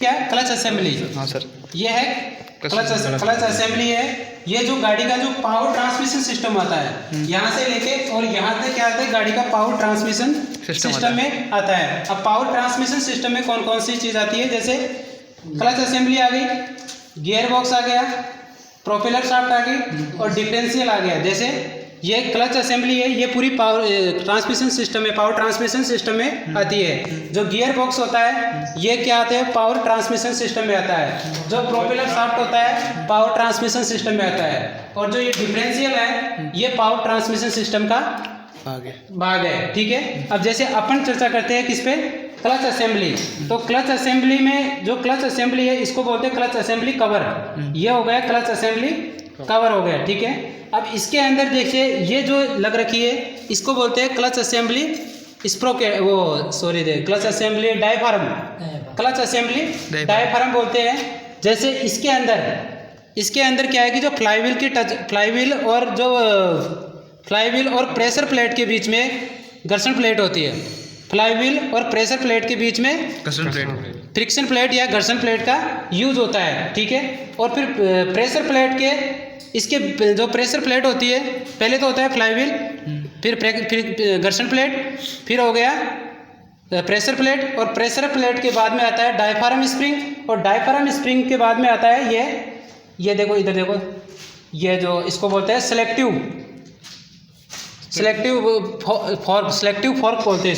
क्या clutch assembly. हाँ sir. ये है क्लच असेंबली है। ये जो गाड़ी का जो पावर ट्रांसमिशन सिस्टम आता है, यहाँ से लेके और यहाँ तक क्या आता है, गाड़ी का पावर ट्रांसमिशन सिस्टम में आता है। अब पावर ट्रांसमिशन सिस्टम में कौन कौन सी चीज़ आती है, जैसे क्लच असेंबली आ गई, गियर बॉक्स आ गया, प्रोपेलर शाफ्ट आ गई और डिफरेंशियल आ गया। जैसे ये क्लच असेंबली है, ये पूरी पावर ट्रांसमिशन सिस्टम में, पावर ट्रांसमिशन सिस्टम में आती है। जो गियर बॉक्स होता है ये क्या आता है, पावर ट्रांसमिशन सिस्टम में आता है। जो प्रोपेलर शाफ्ट होता है पावर ट्रांसमिशन सिस्टम में आता है। और जो ये डिफरेंशियल है ये पावर ट्रांसमिशन सिस्टम का भाग है। ठीक है, अब जैसे अपन चर्चा करते हैं किस पे, क्लच असेंबली। तो क्लच असेंबली में जो क्लच असेंबली है इसको बोलते हैं क्लच असेंबली कवर। ये हो गया क्लच असेंबली कवर हो गया। ठीक है, अब इसके अंदर देखिए ये जो लग रखी है इसको बोलते हैं clutch assembly sprocket, clutch assembly diaphragm, clutch assembly diaphragm बोलते हैं। जैसे इसके अंदर क्या है कि जो फ्लाईव्हील और प्रेशर प्लेट के बीच में घर्षण प्लेट होती है। फ्लाईव्हील और प्रेशर प्लेट के बीच में फ्रिक्शन प्लेट या घर्षण प्लेट का यूज होता है। ठीक है, और फिर प्रेशर प्लेट के इसके जो प्रेशर प्लेट होती है, पहले तो होता है फ्लाईव्हील, फिर घर्षण प्लेट, फिर हो गया प्रेशर प्लेट, और प्रेशर प्लेट के बाद में आता है डायफ्राम स्प्रिंग, और डायफ्राम स्प्रिंग के बाद में आता है ये देखो, इधर देखो, ये जो इसको बोलते हैं सेलेक्टिव फॉर्क बोलते हैं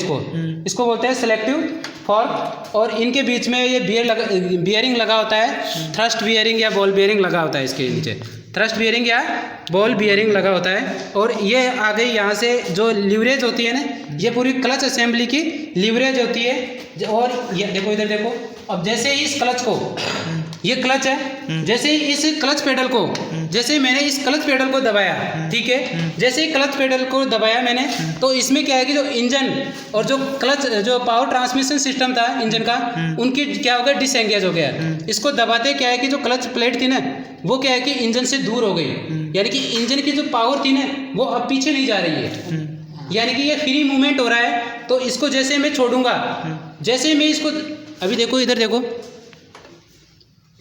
इसको बोलते हैं सेलेक्टिव फॉर्क। और इनके बीच में ये बियरिंग लगा होता है, थ्रस्ट बियरिंग या बॉल बियरिंग लगा होता है। इसके नीचे थ्रस्ट बियरिंग या बॉल बियरिंग लगा होता है। और ये आ गई यहाँ से जो लीवरेज होती है ना, ये पूरी क्लच असेंबली की लीवरेज होती है। और ये देखो, इधर देखो, अब जैसे ही इस क्लच को, ये क्लच है, जैसे ही इस क्लच पेडल को, जैसे ही मैंने इस क्लच पेडल को दबाया, ठीक है, जैसे ही क्लच पेडल को दबाया मैंने, तो इसमें क्या है कि जो इंजन और जो पावर ट्रांसमिशन सिस्टम था इंजन का, उनकी क्या हो गया, डिसएंगेज हो गया। इसको दबाते क्या है कि जो क्लच प्लेट थी ना, वो क्या है कि इंजन से दूर हो गई, यानी कि इंजन की जो पावर थी ना वो अब पीछे नहीं जा रही है, यानी कि ये फ्री मूवमेंट हो रहा है। तो इसको जैसे मैं छोड़ूंगा, जैसे ही मैं इसको, अभी देखो, इधर देखो,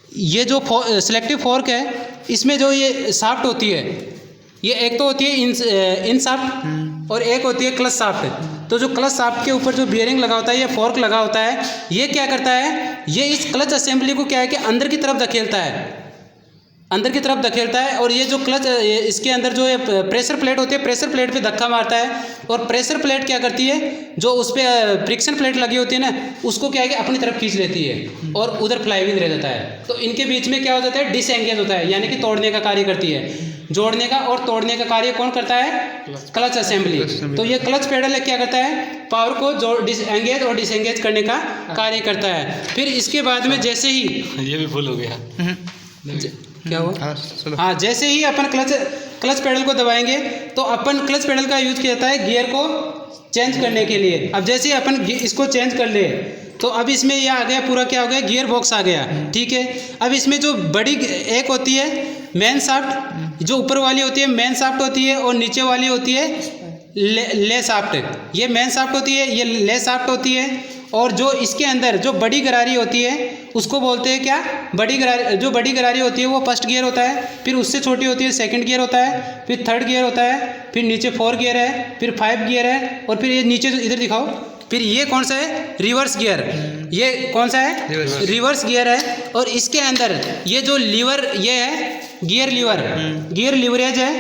ये जो सेलेक्टिव फॉर्क है इसमें जो ये शाफ्ट होती है, ये एक तो होती है इन शाफ्ट और एक होती है क्लच शाफ्ट। तो जो क्लच शाफ्ट के ऊपर जो बियरिंग लगा होता है, ये फॉर्क लगा होता है, ये क्या करता है, ये इस क्लच असेंबली को क्या है कि अंदर की तरफ धकेलता है। और ये जो क्लच, इसके अंदर जो प्रेशर प्लेट होती है, प्रेशर प्लेट पे धक्का मारता है, और प्रेशर प्लेट क्या करती है, जो उस पर फ्रिक्शन प्लेट लगी होती है ना, उसको क्या है कि अपनी तरफ खींच लेती है और उधर फ्लाईव्हील रह जाता है। तो इनके बीच में क्या हो जाता है, डिसएंगेज होता है, यानी कि तोड़ने का कार्य करती है। जोड़ने का और तोड़ने का कार्य कौन करता है, क्लच असेंबली। तो ये क्लच पेडल क्या करता है, पावर को डिसएंगेज और डिसएंगेज करने का कार्य करता है। फिर इसके बाद में जैसे ही, ये भी भूल हो गया, क्या हुआ, हाँ, जैसे ही अपन क्लच पेडल को दबाएंगे तो अपन क्लच पेडल का यूज किया जाता है गियर को चेंज करने के लिए। अब जैसे ही अपन इसको चेंज कर ले तो अब इसमें यह आ गया, पूरा क्या हो गया, गियर बॉक्स आ गया। ठीक है, अब इसमें जो बड़ी एक होती है मेन शाफ्ट, जो ऊपर वाली होती है मेन शाफ्ट होती है, और नीचे वाली होती है ले शाफ्ट। ये मेन शाफ्ट होती है, ये ले शाफ्ट होती है। और जो इसके अंदर जो बड़ी गरारी होती है उसको बोलते हैं क्या, बड़ी गरारी। जो बड़ी गरारी होती है वो फर्स्ट गियर होता है, फिर उससे छोटी होती है सेकंड गियर होता है, फिर थर्ड गियर होता है, फिर नीचे 4 गियर है, फिर 5 गियर है, और फिर ये नीचे इधर दिखाओ, फिर ये कौन सा है, रिवर्स गियर। ये कौन सा है, रिवर्स गियर है। और इसके अंदर ये जो लीवर, ये है गियर लीवरेज है।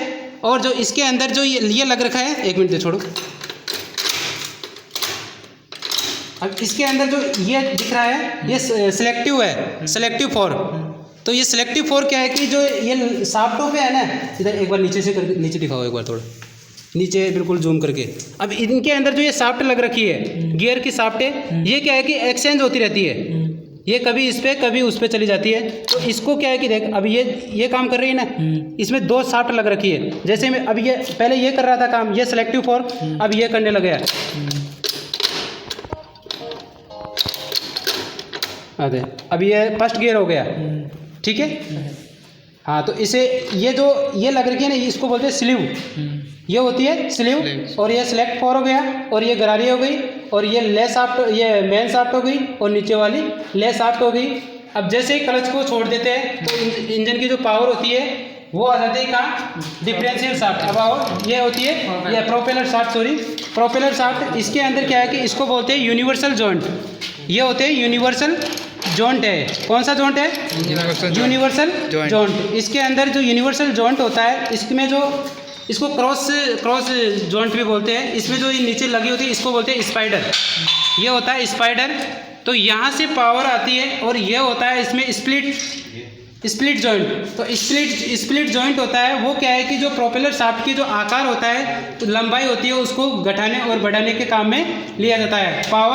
और जो इसके अंदर जो ये लग रखा है, एक मिनट छोड़ो, अब इसके अंदर जो ये दिख रहा है ये सेलेक्टिव है, सेलेक्टिव फॉर्क। तो ये सेलेक्टिव फॉर्क क्या है कि जो ये शाफ्टों पे है ना, इधर एक बार नीचे से करके, नीचे दिखाओ एक बार, थोड़ा नीचे बिल्कुल जूम करके। अब इनके अंदर जो ये शाफ्ट लग रखी है, गियर की शाफ्ट है, ये क्या है कि एक्सचेंज होती रहती है, ये कभी इस पे कभी उस पे चली जाती है। तो इसको क्या है कि देख, अब ये काम कर रही है ना, इसमें 2 शाफ्ट लग रखी है। जैसे मैं अब ये पहले ये कर रहा था काम, ये सेलेक्टिव फॉर्क, अब ये करने लग गया, अरे अब ये फर्स्ट गियर हो गया। ठीक है, हाँ, तो इसे ये लग रखी है ना, इसको बोलते हैं स्लीव, ये होती है स्लीव। और ये सेलेक्ट फॉर हो गया, और ये गरारी हो गई, और ये ले शाफ्ट, ये मेन शाफ्ट हो गई, और नीचे वाली ले शाफ्ट हो गई। अब जैसे ही क्लच को छोड़ देते हैं तो इंजन की जो पावर होती है वो आ जाती है कहाँ, डिफरेंशियल शाफ्ट। अब आओ, ये होती है ये propeller shaft, sorry propeller shaft. इसके अंदर क्या है कि इसको बोलते हैं यूनिवर्सल जॉइंट। ये होते हैं यूनिवर्सल जॉइंट है। कौन सा जॉइंट है? Universal joint. इसके अंदर जो यूनिवर्सल जॉइंट होता है, इसमें जो इसको क्रॉस जॉइंट भी बोलते हैं। इसमें जो नीचे लगी होती है इसको बोलते हैं स्पाइडर। ये होता है स्पाइडर। तो यहाँ से पावर आती है और ये होता है इसमें स्प्लिट जॉइंट। तो स्प्लिट जॉइंट होता है वो क्या है कि जो प्रोपेलर शाफ्ट की जो आकार होता है, तो लंबाई होती है, उसको घटाने और बढ़ाने के काम में लिया जाता है। पावर